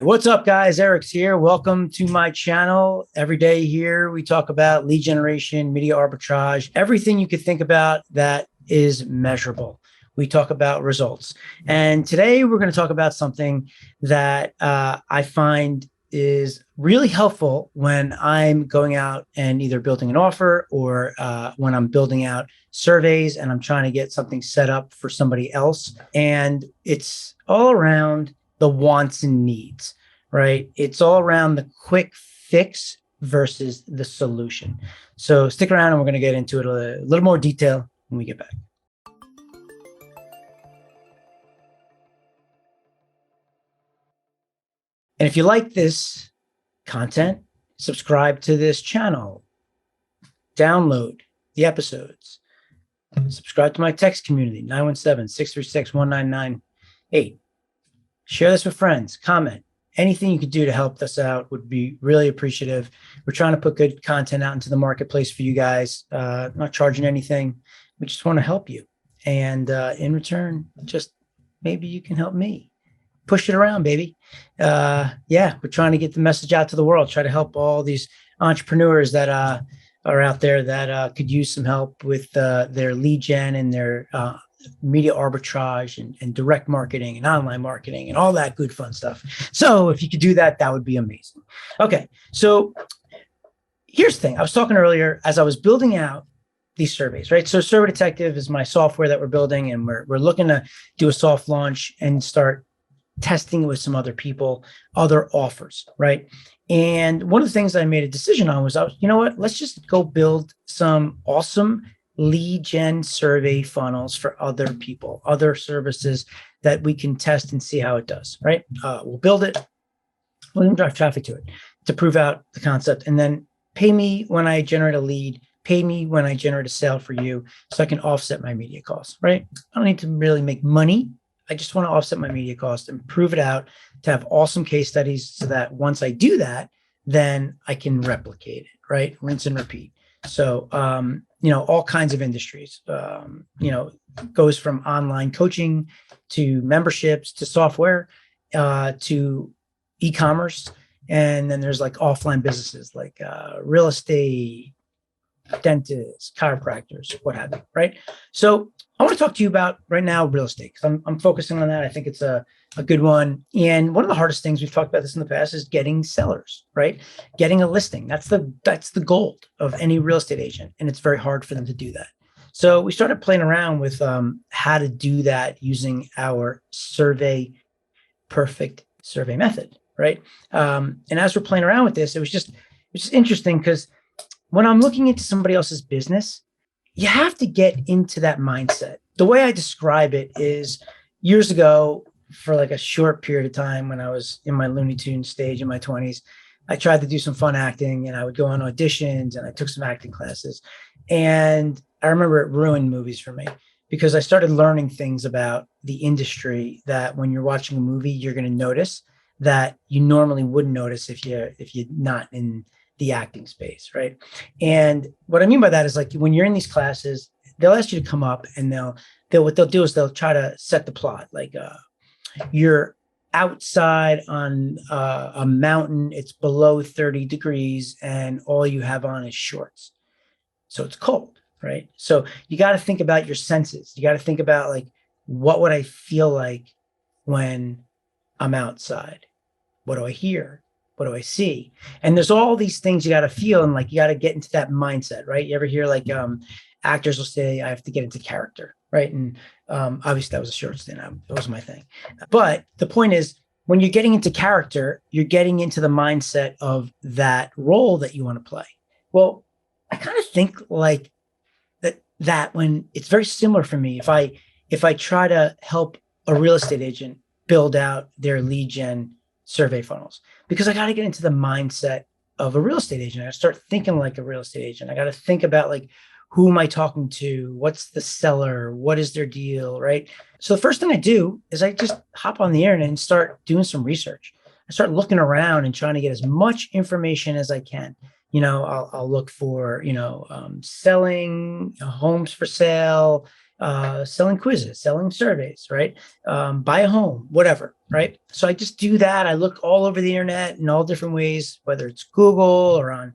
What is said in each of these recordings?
What's up, guys? Eric's here. Welcome to my channel. Every day here, we talk about lead generation, media arbitrage, everything you could think about that is measurable. We talk about results. And today, we're going to talk about something that I find is really helpful when I'm going out and either building an offer or when I'm building out surveys and I'm trying to get something set up for somebody else. And it's all around the wants and needs, right? It's all around the quick fix versus the solution. So stick around and we're going to get into it a little more detail when we get back. And if you like this content, subscribe to this channel, download the episodes, subscribe to my text community, 917-636-1998. Share this with friends, comment. Anything you could do to help us out would be really appreciative. We're trying to put good content out into the marketplace for you guys, not charging anything. We just want to help you. And in return, just maybe you can help me. Push it around, baby. Yeah, we're trying to get the message out to the world, try to help all these entrepreneurs that are out there that could use some help with their lead gen and their media arbitrage and direct marketing and online marketing and all that good fun stuff. So if you could do that, that would be amazing. Okay, so here's the thing. I was talking earlier as I was building out these surveys, right? So Survey Detective is my software that we're building, and we're looking to do a soft launch and start testing it with some other people, other offers, right? And one of the things I made a decision on was, you know what, let's just go build some awesome lead gen survey funnels for other people, other services that we can test and see how it does, right? We'll build it, we'll drive traffic to it to prove out the concept, and then pay me when I generate a lead, pay me when I generate a sale for you so I can offset my media costs, right? I don't need to really make money. I just want to offset my media cost and prove it out to have awesome case studies so that once I do that, then I can replicate it, right? Rinse and repeat. So, all kinds of industries, goes from online coaching to memberships to software to e-commerce. And then there's like offline businesses like real estate, dentists, chiropractors, what have you, right? So I want to talk to you about right now real estate because I'm focusing on that. I think it's a good one. And one of the hardest things, we've talked about this in the past, is getting sellers, right? Getting a listing. That's the gold of any real estate agent. And it's very hard for them to do that. So we started playing around with how to do that using our perfect survey method, right? And as we're playing around with this, it was just interesting because when I'm looking into somebody else's business, you have to get into that mindset. The way I describe it is years ago, for like a short period of time when I was in my Looney Tunes stage in my 20s, I tried to do some fun acting and I would go on auditions and I took some acting classes. And I remember it ruined movies for me because I started learning things about the industry that when you're watching a movie, you're going to notice that you normally wouldn't notice if you're not in the acting space, right? And what I mean by that is, like, when you're in these classes, they'll ask you to come up and what they'll do is they'll try to set the plot. Like you're outside on a mountain, it's below 30 degrees and all you have on is shorts. So it's cold, right? So you got to think about your senses. You got to think about, like, what would I feel like when I'm outside? What do I hear? What do I see? And there's all these things you got to feel, and like you got to get into that mindset, right? You ever hear like actors will say, I have to get into character, right? And obviously that was a short stint. That was my thing. But the point is, when you're getting into character, you're getting into the mindset of that role that you want to play. Well, I kind of think like that when it's very similar for me. If I try to help a real estate agent build out their lead gen survey funnels, because I got to get into the mindset of a real estate agent. I got to start thinking like a real estate agent. I got to think about, like, who am I talking to? What's the seller? What is their deal, right? So the first thing I do is I just hop on the internet and start doing some research. I start looking around and trying to get as much information as I can. I'll look for, selling homes for sale, selling quizzes, selling surveys, right? Buy a home, whatever, right? So I just do that. I look all over the internet in all different ways, whether it's Google or on,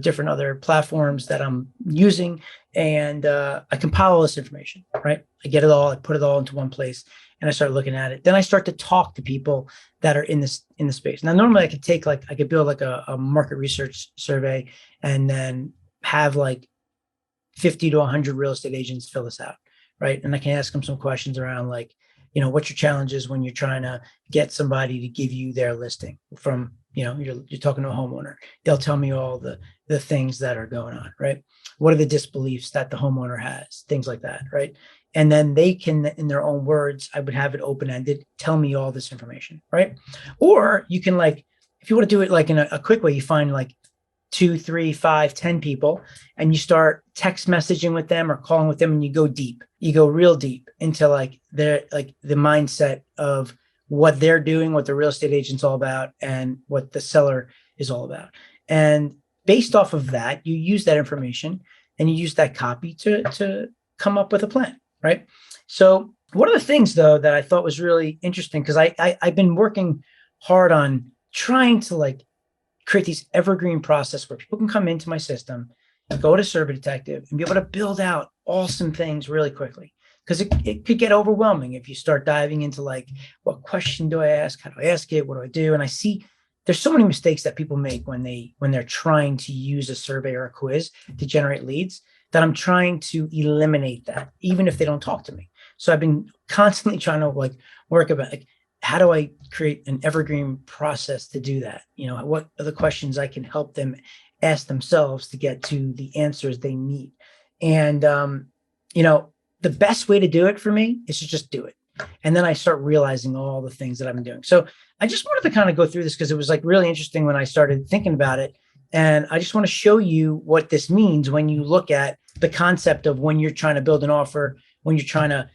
different other platforms that I'm using. And I compile all this information, right? I get it all, I put it all into one place and I start looking at it. Then I start to talk to people that are in the space. Now, normally I could build like a market research survey and then have like 50 to 100 real estate agents fill this out, right? And I can ask them some questions around like, what's your challenges when you're trying to get somebody to give you their listing from, you're talking to a homeowner. They'll tell me all the things that are going on, right? What are the disbeliefs that the homeowner has, things like that, right? And then they can, in their own words, I would have it open-ended, tell me all this information, right? Or you can like, if you want to do it like in a quick way, you find like 2, 3, 5, 10 people, and you start text messaging with them or calling with them, and you go deep. You go real deep into like the mindset of what they're doing, what the real estate agent's all about, and what the seller is all about. And based off of that, you use that information and you use that copy to come up with a plan, right? So one of the things though that I thought was really interesting, because I've been working hard on trying to like create these evergreen process where people can come into my system and go to Survey Detective and be able to build out awesome things really quickly. Because it could get overwhelming if you start diving into like, what question do I ask? How do I ask it? What do I do? And I see there's so many mistakes that people make when they're trying to use a survey or a quiz to generate leads, that I'm trying to eliminate that, even if they don't talk to me. So I've been constantly trying to like work about like, how do I create an evergreen process to do that? What are the questions I can help them ask themselves to get to the answers they need? And, the best way to do it for me is to just do it. And then I start realizing all the things that I've been doing. So I just wanted to kind of go through this because it was like really interesting when I started thinking about it. And I just want to show you what this means when you look at the concept of when you're trying to build an offer, when you're trying to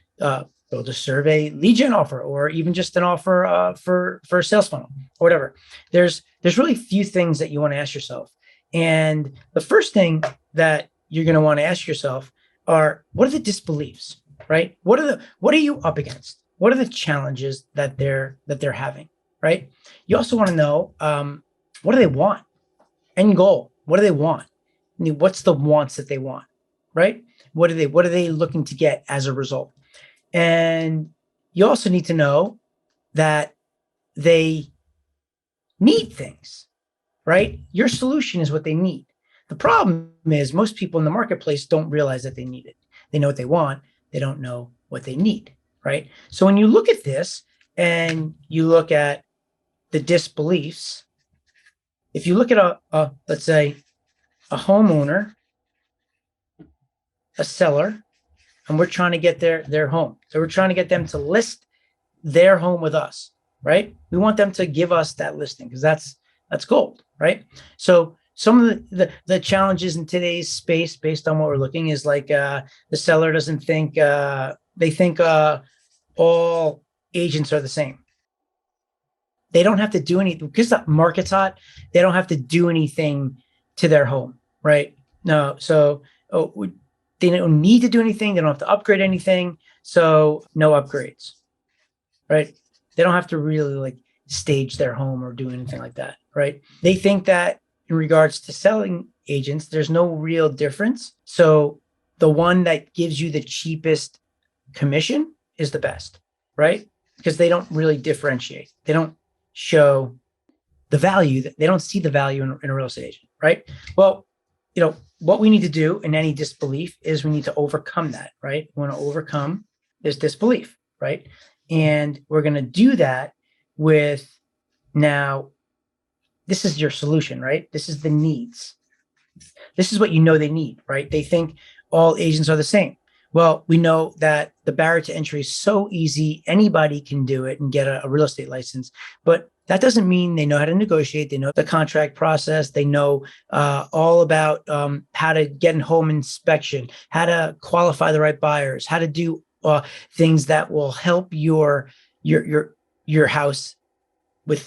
build a survey lead gen offer, or even just an offer for a sales funnel or whatever. There's really few things that you want to ask yourself. And the first thing that you're going to want to ask yourself are, what are the disbeliefs, right? What are you up against? What are the challenges that they're having, right? You also want to know, what do they want? End goal. What do they want? What's the wants that they want, right? What are they looking to get as a result? And you also need to know that they need things, right? Your solution is what they need. The problem is most people in the marketplace don't realize that they need it. They know what they want. They don't know what they need, right? So when you look at this and you look at the disbeliefs, if you look at let's say a homeowner, a seller, and we're trying to get their home. So we're trying to get them to list their home with us, right? We want them to give us that listing because that's gold, right? So some of the challenges in today's space, based on what we're looking, is like the seller doesn't think they think all agents are the same. They don't have to do anything because the market's hot. They don't have to do anything to their home, right? No, so they don't need to do anything. They don't have to upgrade anything. So no upgrades, right? They don't have to really like stage their home or do anything like that, right? They think that in regards to selling agents, there's no real difference. So the one that gives you the cheapest commission is the best, right? Because they don't really differentiate. They don't show the value. They don't see the value in a real estate agent, right? Well, what we need to do in any disbelief is we need to overcome that, right? We want to overcome this disbelief, right? And we're going to do that with, now, this is your solution, right? This is the needs. This is what they need, right? They think all agents are the same. Well, we know that the barrier to entry is so easy. Anybody can do it and get a real estate license, but that doesn't mean they know how to negotiate. They know the contract process. They know all about how to get a home inspection, how to qualify the right buyers, how to do things that will help your house with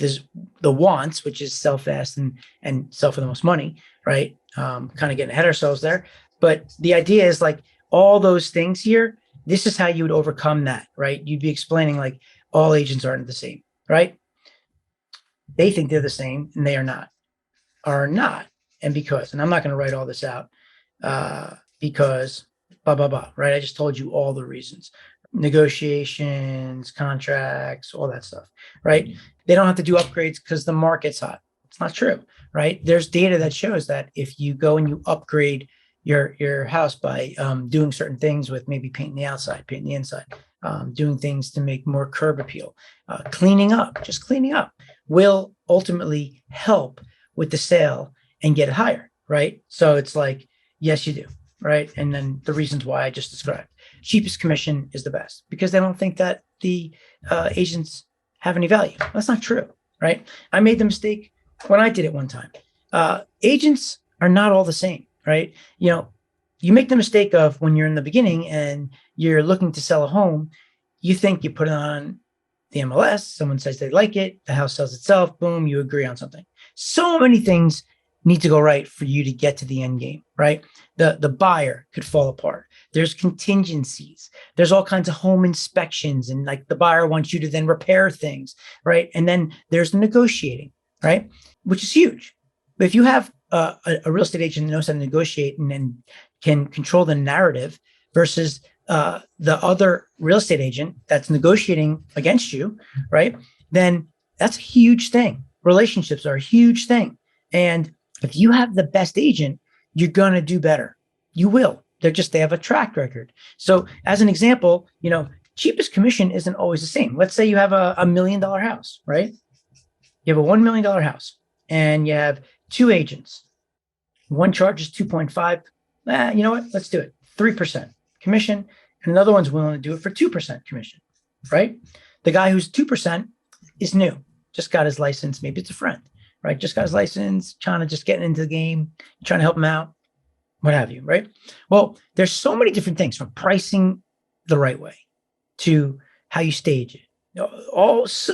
the wants, which is sell fast and sell for the most money, right? Kind of getting ahead of ourselves there. But the idea is like all those things here, This is how you would overcome that, right? You'd be explaining like all agents aren't the same, right? They think they're the same and they are not. And because, and I'm not going to write all this out because blah, blah, blah, right? I just told you all the reasons, negotiations, contracts, all that stuff, right? They don't have to do upgrades because the market's hot. It's not true, right? There's data that shows that if you go and you upgrade your house by doing certain things with maybe painting the outside, painting the inside, doing things to make more curb appeal, cleaning up, just cleaning up will ultimately help with the sale and get it higher, right? So it's like, yes, you do, right? And then the reasons why I just described. Cheapest commission is the best because they don't think that the agents have any value. That's not true, right? I made the mistake when I did it one time. Agents are not all the same, right? You know, you make the mistake of when you're in the beginning and you're looking to sell a home, you think you put it on the MLS, someone says they like it, the house sells itself, boom, you agree on something. So many things need to go right for you to get to the end game, right? The buyer could fall apart. There's contingencies. There's all kinds of home inspections, and like the buyer wants you to then repair things, right? And then there's the negotiating, right? Which is huge. But if you have a real estate agent that knows how to negotiate and then can control the narrative versus the other real estate agent that's negotiating against you, right? Then that's a huge thing. Relationships are a huge thing. And if you have the best agent, you're going to do better. You will. They have a track record. So as an example, you know, cheapest commission isn't always the same. Let's say you have a $1 million house, right? You have a $1 million house and you have two agents. One charges 2.5. You know what? Let's do it. 3% commission. And another one's willing to do it for 2% commission, right? The guy who's 2% is new, just got his license. Maybe it's a friend, right? Just got his license, trying to just get into the game, trying to help him out, what have you, right? Well, there's so many different things from pricing the right way to how you stage it.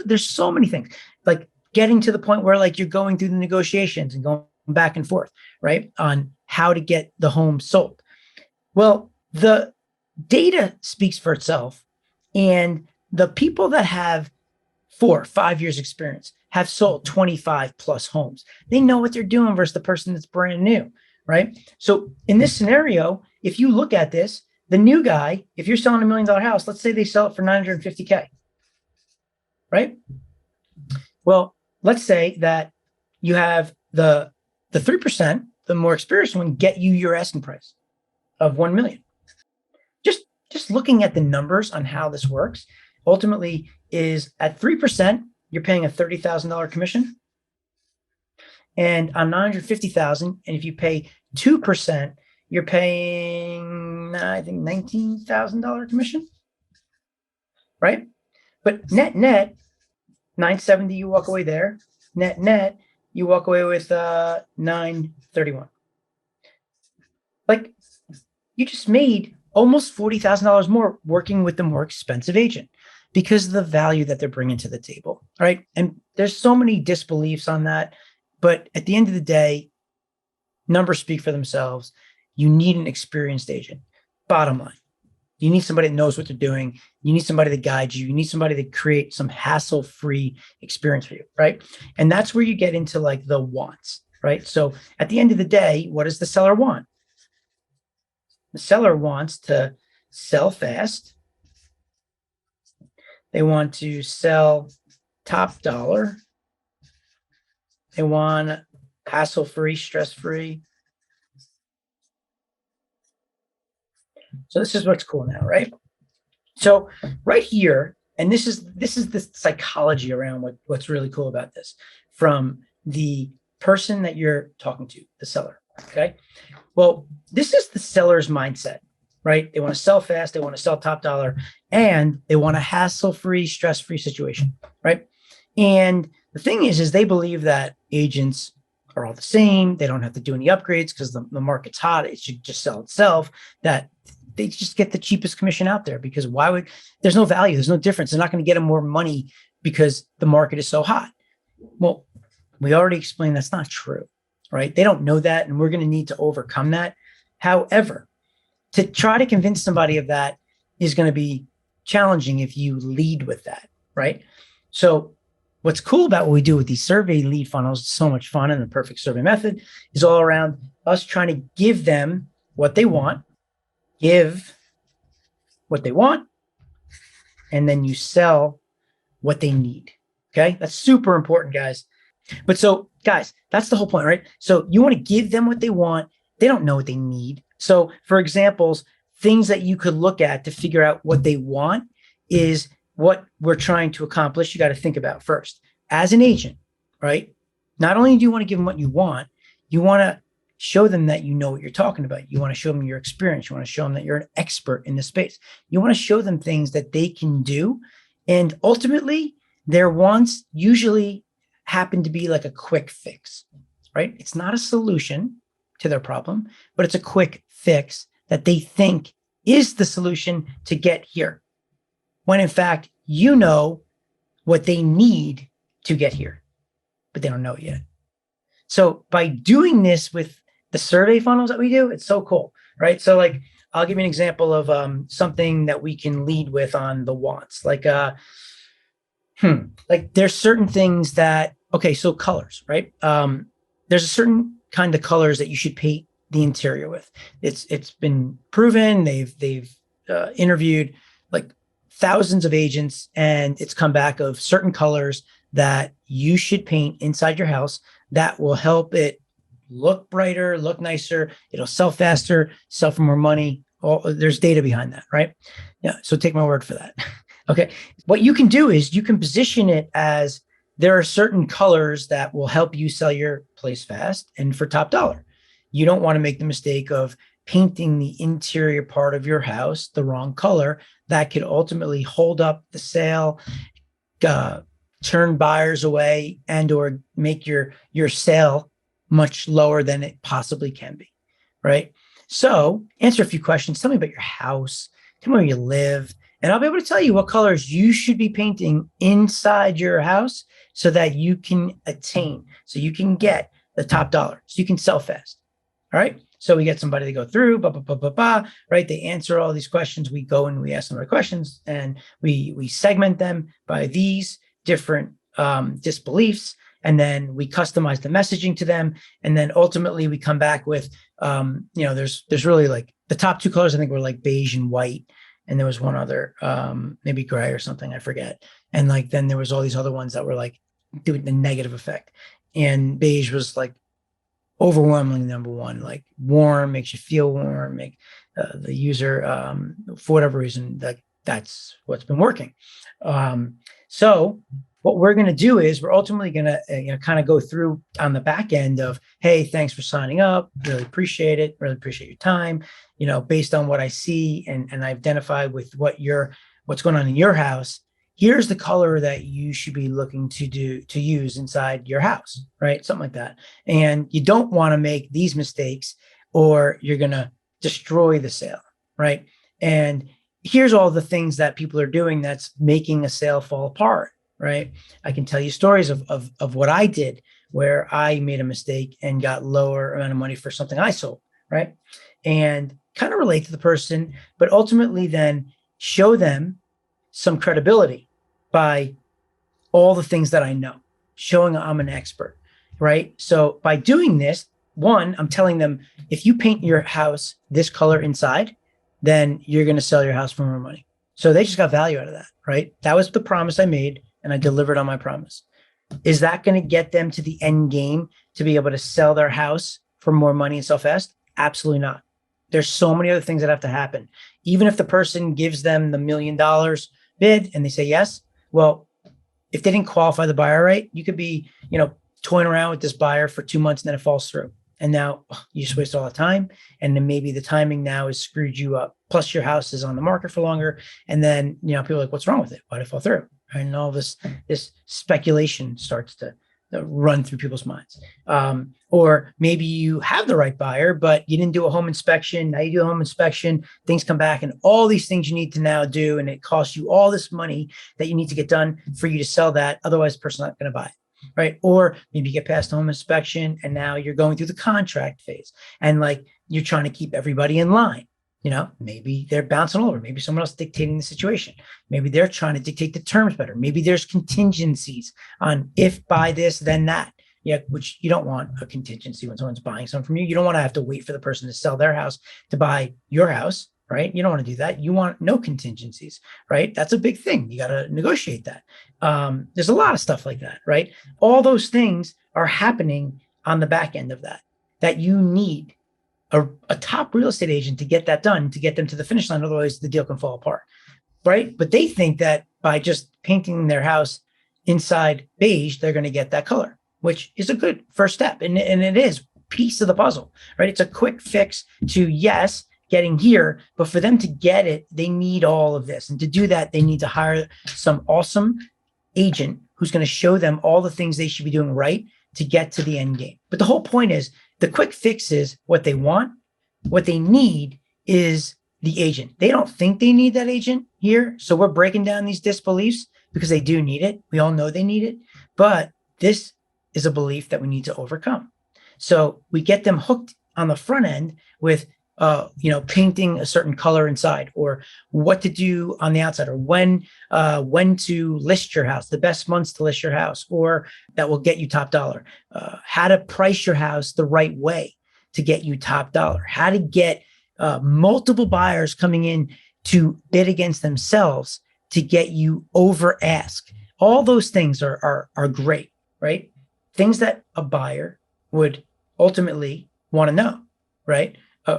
There's so many things, like getting to the point where like you're going through the negotiations and going back and forth, right? On how to get the home sold. Well, the data speaks for itself, and the people that have 4 or 5 years experience have sold 25 plus homes. They know what they're doing versus the person that's brand new, right? So in this scenario, if you look at this, the new guy, if you're selling $1 million house, let's say they sell it for 950K, right? Well, let's say that you have the 3%, the more experienced one, get you your asking price of 1 million. Just looking at the numbers on how this works, ultimately is at 3%, you're paying a $30,000 commission. And on 950,000, and if you pay 2%, you're paying, I think, $19,000 commission, right? But net, 970, you walk away there. Net, you walk away with 931. Like, you just made almost $40,000 more working with the more expensive agent because of the value that they're bringing to the table, right? And there's so many disbeliefs on that. But at the end of the day, numbers speak for themselves. You need an experienced agent. Bottom line, you need somebody that knows what they're doing. You need somebody to guide you. You need somebody to create some hassle-free experience for you, right? And that's where you get into like the wants, right? So at the end of the day, what does the seller want? The seller wants to sell fast. They want to sell top dollar. They want hassle-free, stress-free. So this is what's cool now, right? So right here, and this is the psychology around what's really cool about this from the person that you're talking to, the seller, okay? Well, this is the seller's mindset, right? They want to sell fast, they want to sell top dollar, and they want a hassle-free, stress-free situation, right? And the thing is they believe that agents are all the same. They don't have to do any upgrades because the market's hot. It should just sell itself. That they just get the cheapest commission out there because there's no value. There's no difference. They're not going to get them more money because the market is so hot. Well, we already explained that's not true, right? They don't know that, and we're going to need to overcome that. However, to try to convince somebody of that is going to be challenging if you lead with that, right? So what's cool about what we do with these survey lead funnels, so much fun, and the perfect survey method is all around us trying to give them what they want, give what they want, and then you sell what they need. Okay. That's super important, guys. But so, guys, that's the whole point, right? So you want to give them what they want. They don't know what they need. So, for examples, things that you could look at to figure out what they want is what we're trying to accomplish. You got to think about first. As an agent, right? Not only do you want to give them what you want to show them that you know what you're talking about. You want to show them your experience. You want to show them that you're an expert in the space. You want to show them things that they can do. And ultimately, their wants usually happen to be like a quick fix, right? It's not a solution to their problem, but it's a quick fix that they think is the solution to get here. When in fact, you know what they need to get here, but they don't know it yet. So by doing this with the survey funnels that we do, it's so cool, right? So like, I'll give you an example of something that we can lead with on the wants. Like there's certain things that, okay, so colors, right? There's a certain kind of colors that you should paint the interior with. It's been proven. They've interviewed like thousands of agents, and it's come back of certain colors that you should paint inside your house that will help it look brighter, look nicer. It'll sell faster, sell for more money. There's data behind that, right? Yeah. So take my word for that. Okay. What you can do is you can position it as there are certain colors that will help you sell your place fast and for top dollar. You don't want to make the mistake of painting the interior part of your house the wrong color. That could ultimately hold up the sale, turn buyers away, and or make your sale much lower than it possibly can be, right? So answer a few questions. Tell me about your house. Tell me where you live. And I'll be able to tell you what colors you should be painting inside your house so that you can attain, so you can get the top dollar, so you can sell fast. All right. So we get somebody to go through, right? They answer all these questions. We go and we ask them the questions, and we segment them by these different disbeliefs. And then we customize the messaging to them. And then ultimately we come back with, there's really like the top two colors, I think, were like beige and white. And there was one other, maybe gray or something, I forget. And like, then there was all these other ones that were like doing the negative effect. And beige was like overwhelmingly number one, like warm, makes you feel warm, make the user, for whatever reason, that's what's been working. So what we're going to do is we're ultimately going to kind of go through on the back end of, hey, thanks for signing up. Really appreciate it. Really appreciate your time. Based on what I see and I identify with what's going on in your house, here's the color that you should be looking to use inside your house, right? Something like that. And you don't want to make these mistakes or you're going to destroy the sale, right? And here's all the things that people are doing that's making a sale fall apart. Right. I can tell you stories of what I did where I made a mistake and got lower amount of money for something I sold. Right. And kind of relate to the person, but ultimately then show them some credibility by all the things that I know, showing I'm an expert. Right. So by doing this, one, I'm telling them, if you paint your house this color inside, then you're going to sell your house for more money. So they just got value out of that. Right. That was the promise I made. And I delivered on my promise. Is that going to get them to the end game to be able to sell their house for more money and sell fast? Absolutely not. There's so many other things that have to happen. Even if the person gives them the $1 million bid and they say yes, well, if they didn't qualify the buyer right, you could be, toying around with this buyer for 2 months and then it falls through. And now you just waste all the time. And then maybe the timing now has screwed you up. Plus your house is on the market for longer. And then, people are like, what's wrong with it? Why did it fall through? And all this speculation starts to run through people's minds. Or maybe you have the right buyer, but you didn't do a home inspection. Now you do a home inspection, things come back and all these things you need to now do. And it costs you all this money that you need to get done for you to sell that. Otherwise the person's not going to buy it. Right. Or maybe you get past the home inspection and now you're going through the contract phase and like you're trying to keep everybody in line. Maybe they're bouncing over. Maybe someone else dictating the situation. Maybe they're trying to dictate the terms better. Maybe there's contingencies on if buy this, then that. Yeah, which you don't want a contingency when someone's buying something from you. You don't want to have to wait for the person to sell their house to buy your house, right? You don't want to do that. You want no contingencies, right? That's a big thing. You got to negotiate that. There's a lot of stuff like that, right? All those things are happening on the back end of that you need a top real estate agent to get that done, to get them to the finish line. Otherwise, the deal can fall apart, right? But they think that by just painting their house inside beige, they're going to get that color, which is a good first step. And it is piece of the puzzle, right? It's a quick fix to, yes, getting here, but for them to get it, they need all of this. And to do that, they need to hire some awesome agent who's going to show them all the things they should be doing right to get to the end game. But the whole point is the quick fix is what they want. What they need is the agent. They don't think they need that agent here. So we're breaking down these disbeliefs because they do need it. We all know they need it. But this is a belief that we need to overcome. So we get them hooked on the front end with painting a certain color inside, or what to do on the outside, or when to list your house, the best months to list your house, or that will get you top dollar, how to price your house the right way to get you top dollar, how to get multiple buyers coming in to bid against themselves to get you over ask. All those things are great, right? Things that a buyer would ultimately want to know, right?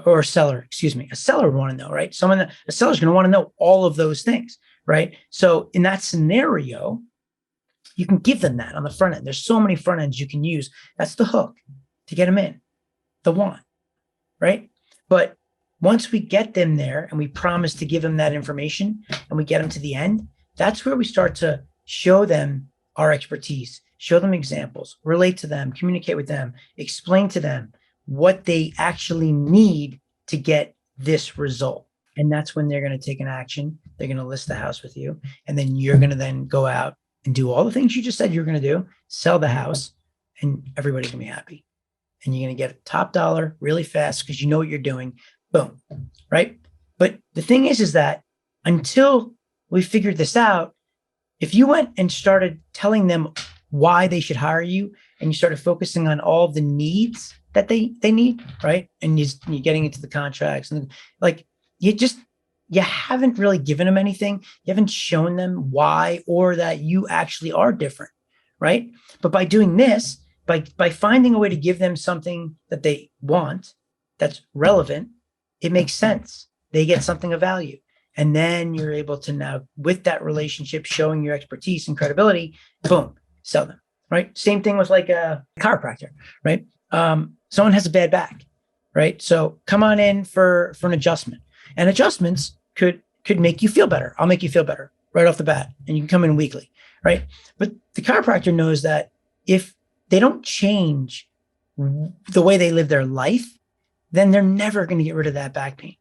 Or a seller, excuse me, a seller would want to know, right? A seller's going to want to know all of those things, right? So in that scenario, you can give them that on the front end. There's so many front ends you can use. That's the hook to get them in, the want, right? But once we get them there and we promise to give them that information and we get them to the end, that's where we start to show them our expertise, show them examples, relate to them, communicate with them, explain to them what they actually need to get this result. And that's when they're going to take an action. They're going to list the house with you. And then you're going to then go out and do all the things you just said you're going to do, sell the house, and everybody's going to be happy. And you're going to get top dollar really fast because you know what you're doing. Boom. Right. But the thing is that until we figured this out, if you went and started telling them why they should hire you and you started focusing on all the needs that they need, right? And you're getting into the contracts and like you haven't really given them anything. You haven't shown them why or that you actually are different, right? But by doing this, by finding a way to give them something that they want that's relevant, it makes sense. They get something of value. And then you're able to now, with that relationship, showing your expertise and credibility, boom, sell them, right? Same thing with like a chiropractor, right? Someone has a bad back, right? So come on in for an adjustment, and adjustments could make you feel better. I'll make you feel better right off the bat, and you can come in weekly, right? But the chiropractor knows that if they don't change the way they live their life, then they're never going to get rid of that back pain,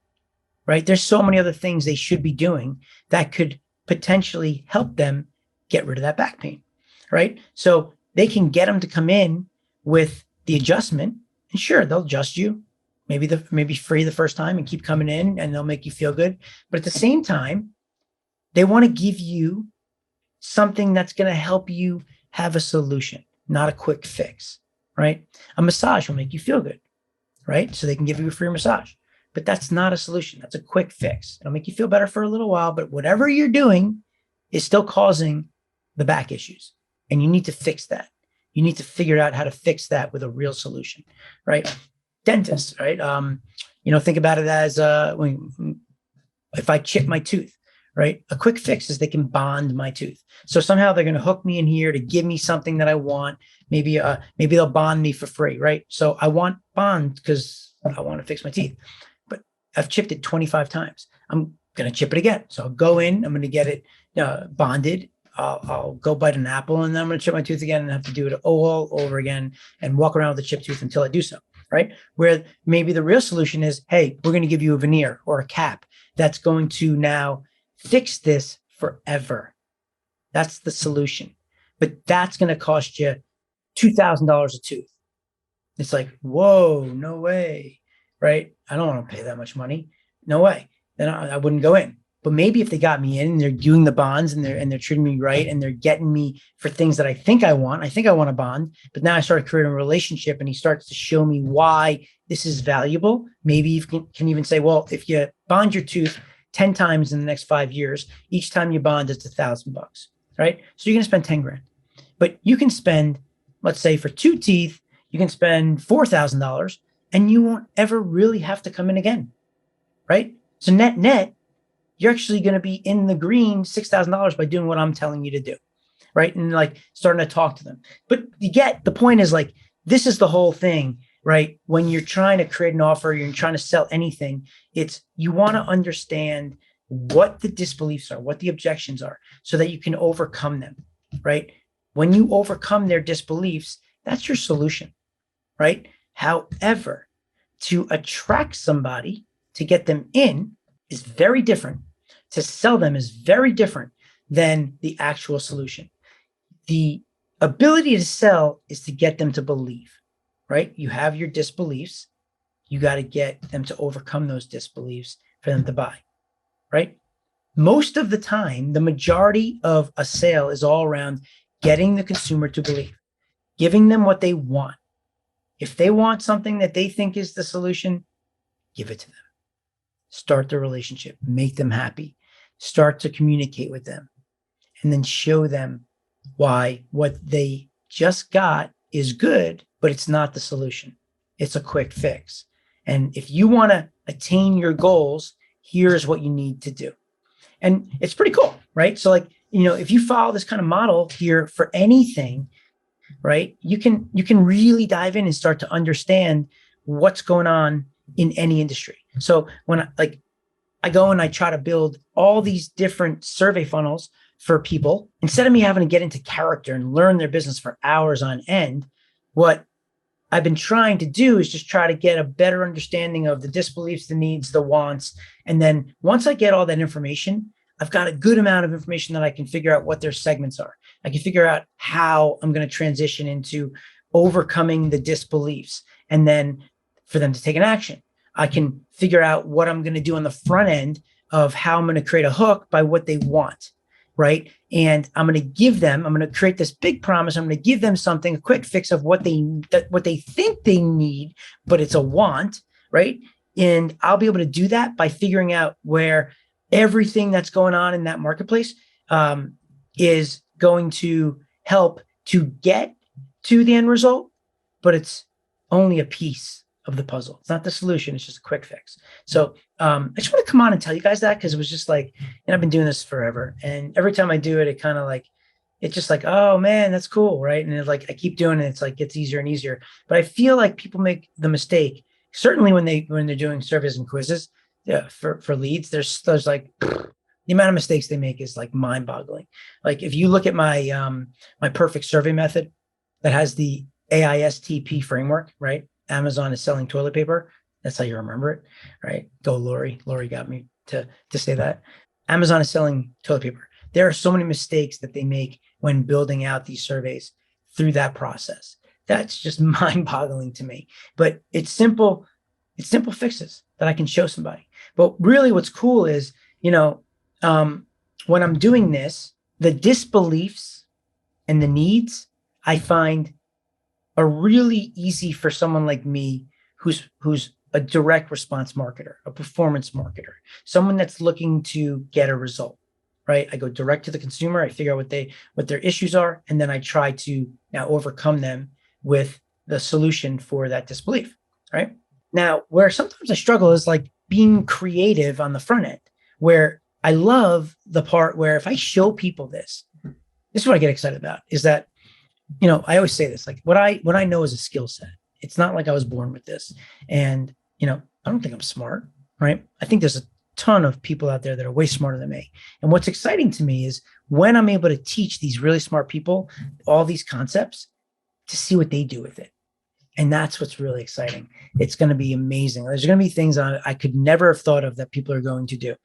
right? There's so many other things they should be doing that could potentially help them get rid of that back pain, right? So they can get them to come in with the adjustment, and sure, they'll adjust you, maybe free the first time and keep coming in, and they'll make you feel good. But at the same time, they want to give you something that's going to help you have a solution, not a quick fix, right? A massage will make you feel good, right? So they can give you a free massage, but that's not a solution. That's a quick fix. It'll make you feel better for a little while, but whatever you're doing is still causing the back issues, and you need to fix that. You need to figure out how to fix that with a real solution, right? Dentists, right? Think about it as if I chip my tooth, right? A quick fix is they can bond my tooth. So somehow they're going to hook me in here to give me something that I want. Maybe they'll bond me for free, right? So I want bond because I want to fix my teeth, but I've chipped it 25 times. I'm going to chip it again. So I'll go in, I'm going to get it bonded. I'll go bite an apple, and then I'm going to chip my tooth again and have to do it all over again and walk around with a chipped tooth until I do so, right? Where maybe the real solution is, hey, we're going to give you a veneer or a cap that's going to now fix this forever. That's the solution. But that's going to cost you $2,000 a tooth. It's like, whoa, no way, right? I don't want to pay that much money. no way. Then I wouldn't go in. But maybe if they got me in and they're doing the bonds and they're treating me right and they're getting me for things that I think I want a bond, but now I started creating a relationship and he starts to show me why this is valuable. Maybe you can even say, well, if you bond your tooth 10 times in the next 5 years, each time you bond, it's $1,000, right? So you're going to spend 10 grand, but you can spend, let's say for 2 teeth, you can spend $4,000 and you won't ever really have to come in again, right? So net, you're actually going to be in the green $6,000 by doing what I'm telling you to do, right? And like starting to talk to them. But you get the point is like, this is the whole thing, right? When you're trying to create an offer, you're trying to sell anything, it's you want to understand what the disbeliefs are, what the objections are, so that you can overcome them, right? When you overcome their disbeliefs, that's your solution, right? However, to attract somebody, to get them in is very different. To sell them is very different than the actual solution. The ability to sell is to get them to believe, right? You have your disbeliefs. You got to get them to overcome those disbeliefs for them to buy, right? Most of the time, the majority of a sale is all around getting the consumer to believe, giving them what they want. If they want something that they think is the solution, give it to them. Start the relationship, make them happy, start to communicate with them, and then show them why what they just got is good, but it's not the solution. It's a quick fix. And if you want to attain your goals, here's what you need to do. And it's pretty cool, right? So like, if you follow this kind of model here for anything, right, you can really dive in and start to understand what's going on in any industry. So when I go and I try to build all these different survey funnels for people, instead of me having to get into character and learn their business for hours on end, what I've been trying to do is just try to get a better understanding of the disbeliefs, the needs, the wants. And then once I get all that information, I've got a good amount of information that I can figure out what their segments are. I can figure out how I'm going to transition into overcoming the disbeliefs and then for them to take an action. I can figure out what I'm going to do on the front end of how I'm going to create a hook by what they want, right? And I'm going to create this big promise. I'm going to give them something, a quick fix of what they think they need, but it's a want, right? And I'll be able to do that by figuring out where everything that's going on in that marketplace is going to help to get to the end result, but it's only a piece of the puzzle. It's not the solution. It's just a quick fix. So I just want to come on and tell you guys that, because it was just like, and I've been doing this forever. And every time I do it, it kind of like, it's just like, oh man, that's cool. Right. And it's like, I keep doing it. It's like, gets easier and easier. But I feel like people make the mistake, certainly when they're doing surveys and quizzes for leads, there's like, the amount of mistakes they make is like mind boggling. Like if you look at my, my perfect survey method that has the AISTP framework, right? Amazon is selling toilet paper. That's how you remember it, right? Go, Lori. Lori got me to say that. Amazon is selling toilet paper. There are so many mistakes that they make when building out these surveys through that process. That's just mind-boggling to me. But it's simple fixes that I can show somebody. But really what's cool is, when I'm doing this, the disbeliefs and the needs, I find are really easy for someone like me who's a direct response marketer, a performance marketer, someone that's looking to get a result, right? I go direct to the consumer. I figure out what their issues are, and then I try to now overcome them with the solution for that disbelief, right? Now, where sometimes I struggle is like being creative on the front end, where I love the part where if I show people this is what I get excited about, is that I always say this, like what I know is a skill set. It's not like I was born with this. And, I don't think I'm smart, right? I think there's a ton of people out there that are way smarter than me. And what's exciting to me is when I'm able to teach these really smart people all these concepts, to see what they do with it. And that's what's really exciting. It's going to be amazing. There's going to be things I could never have thought of that people are going to do.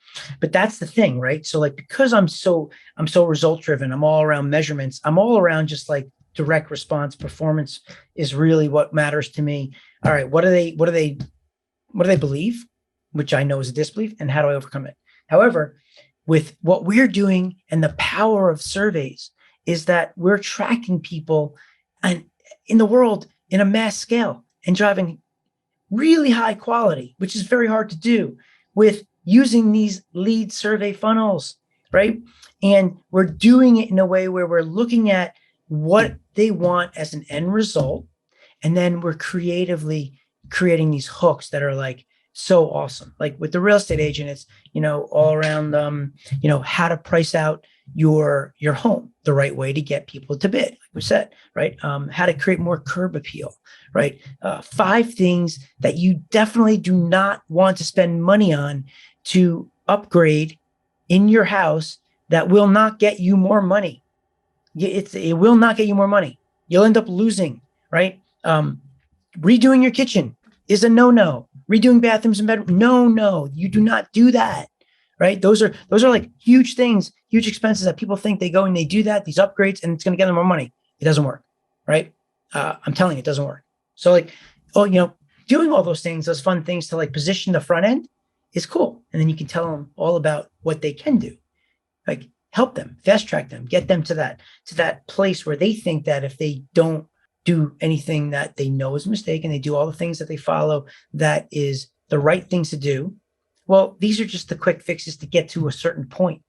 But that's the thing, right? So like, because I'm so result driven, I'm all around measurements. I'm all around just like direct response. Performance is really what matters to me. All right. What do they believe? which I know is a disbelief, and how do I overcome it? However, with what we're doing and the power of surveys is that we're tracking people and in the world in a mass scale and driving really high quality, which is very hard to do with using these lead survey funnels, right? And we're doing it in a way where we're looking at what they want as an end result. And then we're creatively creating these hooks that are like so awesome. Like with the real estate agent, it's, all around, how to price out your home the right way to get people to bid, like we said, right? How to create more curb appeal, right? 5 things that you definitely do not want to spend money on to upgrade in your house that will not get you more money. It will not get you more money. You'll end up losing, right? Redoing your kitchen is a no-no. Redoing bathrooms and bedrooms, no, you do not do that, right? Those are like huge things, huge expenses that people think they go and they do that, these upgrades, and it's going to get them more money. It doesn't work, right? I'm telling you, it doesn't work. So like, doing all those things, those fun things to like position the front end is cool. And then you can tell them all about what they can do. Like help them, fast track them, get them to that place where they think that if they don't do anything that they know is a mistake and they do all the things that they follow that is the right things to do. Well, these are just the quick fixes to get to a certain point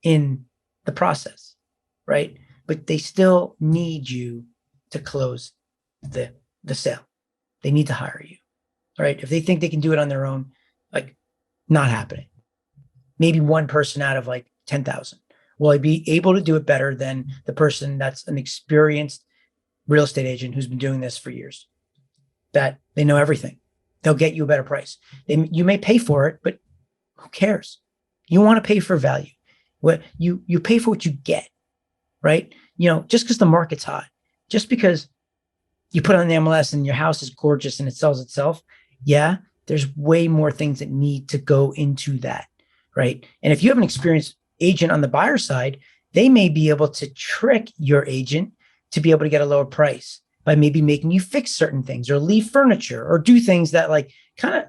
in the process, right? But they still need you to close the sale. They need to hire you, right? If they think they can do it on their own, like not happening. Maybe one person out of like 10,000. Will I be able to do it better than the person that's an experienced real estate agent who's been doing this for years, that they know everything? They'll get you a better price. You may pay for it, but who cares? You want to pay for value. What you pay for what you get, right? Just because the market's hot, just because you put on the MLS and your house is gorgeous and it sells itself. Yeah, there's way more things that need to go into that, right? And if you have an experienced agent on the buyer side, they may be able to trick your agent to be able to get a lower price by maybe making you fix certain things or leave furniture or do things that like kind of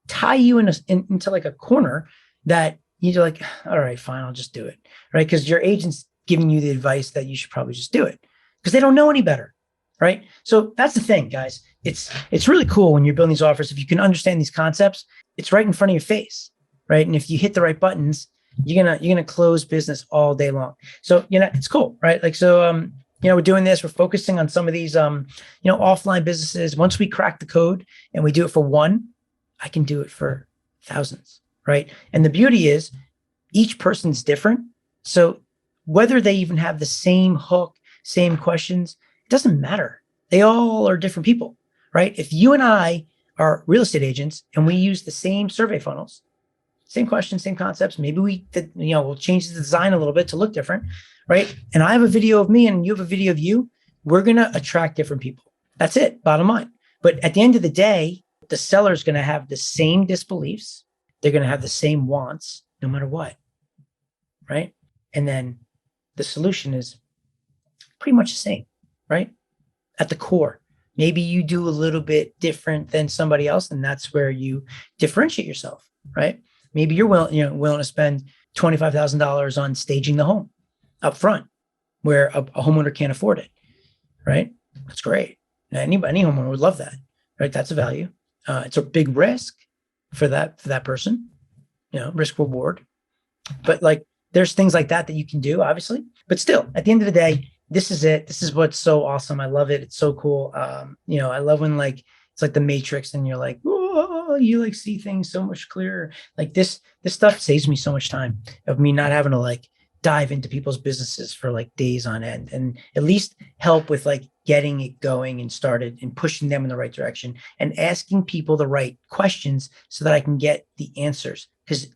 tie you into like a corner that you're like, all right, fine, I'll just do it, right? Because your agent's giving you the advice that you should probably just do it because they don't know any better, right? So that's the thing, guys. It's really cool when you're building these offers. If you can understand these concepts, it's right in front of your face, right? And if you hit the right buttons, you're gonna close business all day long. So it's cool, right? Like so, we're doing this. We're focusing on some of these, offline businesses. Once we crack the code and we do it for one, I can do it for thousands, right? And the beauty is each person's different. So whether they even have the same hook, same questions, it doesn't matter. They all are different people, right? If you and I are real estate agents and we use the same survey funnels, same questions, same concepts, maybe we'll change the design a little bit to look different, right? And I have a video of me and you have a video of you. We're going to attract different people. That's it, bottom line. But at the end of the day, the seller is going to have the same disbeliefs. They're going to have the same wants no matter what, right? And then the solution is pretty much the same, right? At the core. Maybe you do a little bit different than somebody else, and that's where you differentiate yourself, right? Maybe you're willing to spend $25,000 on staging the home up front, where a homeowner can't afford it, right? That's great. Any homeowner would love that, right? That's a value. It's a big risk for that person, risk reward. But like, there's things like that you can do, obviously. But still, at the end of the day, this is it. This is what's so awesome. I love it. It's so cool. I love when like it's like the Matrix, and you're like, whoa, you like see things so much clearer. Like this stuff saves me so much time of me not having to like dive into people's businesses for like days on end, and at least help with like getting it going and started and pushing them in the right direction and asking people the right questions so that I can get the answers. Because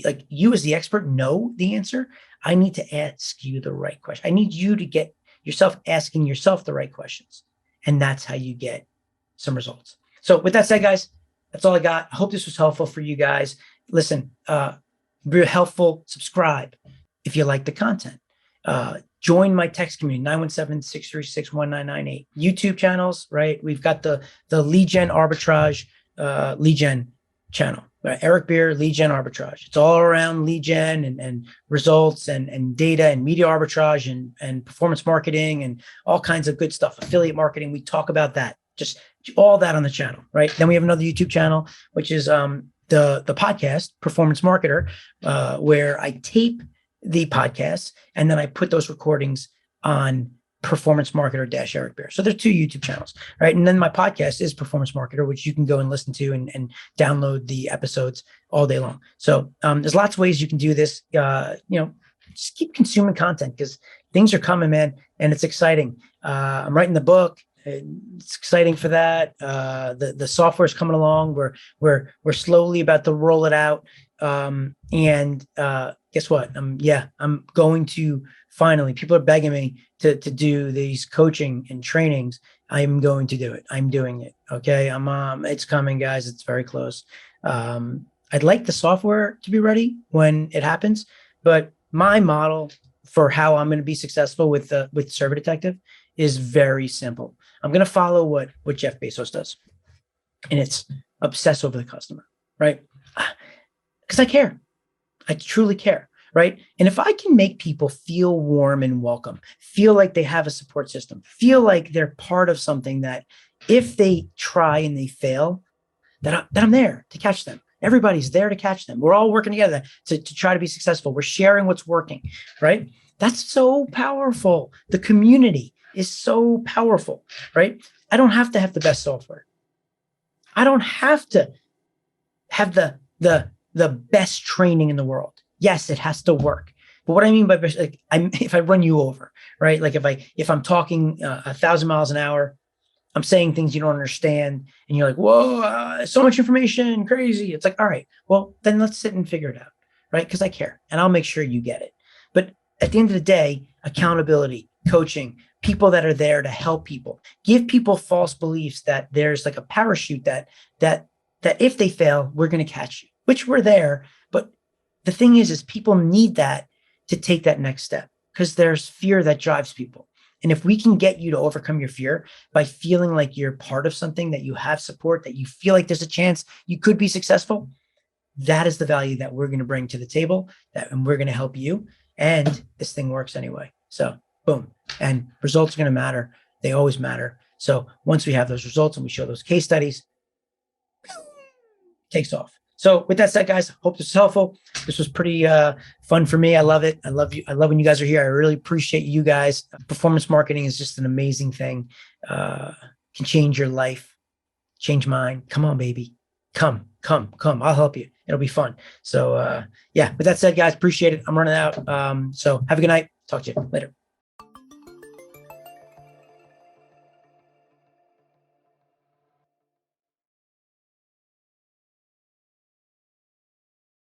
like you as the expert know the answer. I need to ask you the right question. I need you to get yourself asking yourself the right questions. And that's how you get some results. So with that said, guys, that's all I got. I hope this was helpful for you guys. Listen, be helpful, subscribe if you like the content. Join my text community, 917-636-1998. YouTube channels, right? We've got the lead gen arbitrage, lead gen channel, right? Eric Beer, lead gen arbitrage. It's all around lead gen and results and data and media arbitrage and performance marketing and all kinds of good stuff. Affiliate marketing. We talk about that. Just all that on the channel, right? Then we have another YouTube channel, which is the podcast Performance Marketer, where I tape the podcasts and then I put those recordings on Performance Marketer - Eric Beer. So there's two YouTube channels, right? And then my podcast is Performance Marketer, which you can go and listen to and download the episodes all day long. So there's lots of ways you can do this. Just keep consuming content because things are coming, man, and it's exciting. I'm writing the book. It's exciting for that. The software is coming along. We're slowly about to roll it out. Guess what? I'm going to finally. People are begging me to do these coaching and trainings. I'm going to do it. I'm doing it. Okay. It's coming, guys. It's very close. I'd like the software to be ready when it happens, but my model for how I'm going to be successful with Server Detective is very simple. I'm going to follow what Jeff Bezos does, and it's obsess over the customer, right? Because I care. I truly care, right? And if I can make people feel warm and welcome, feel like they have a support system, feel like they're part of something that if they try and they fail, that I'm there to catch them. Everybody's there to catch them. We're all working together to try to be successful. We're sharing what's working, right? That's so powerful. The community is so powerful, right? I don't have to have the best software. I don't have to have the best training in the world. Yes, it has to work. But what I mean by best, like, if I run you over, right? Like if I'm talking 1,000 miles an hour, I'm saying things you don't understand, and you're like, "Whoa, so much information, crazy!" It's like, all right, well, then let's sit and figure it out, right? Because I care, and I'll make sure you get it. But at the end of the day, accountability, coaching, people that are there to help people, give people false beliefs that there's like a parachute that if they fail, we're going to catch you, which we're there. But the thing is people need that to take that next step because there's fear that drives people. And if we can get you to overcome your fear by feeling like you're part of something, that you have support, that you feel like there's a chance you could be successful, that is the value that we're going to bring to the table, and we're going to help you. And this thing works anyway. So boom. And results are going to matter. They always matter. So once we have those results and we show those case studies, takes off. So with that said, guys, hope this is helpful. This was pretty fun for me. I love it. I love you. I love when you guys are here. I really appreciate you guys. Performance marketing is just an amazing thing. Can change your life, change mine. Come on, baby. Come. I'll help you. It'll be fun. So with that said, guys, appreciate it. I'm running out. So have a good night. Talk to you later.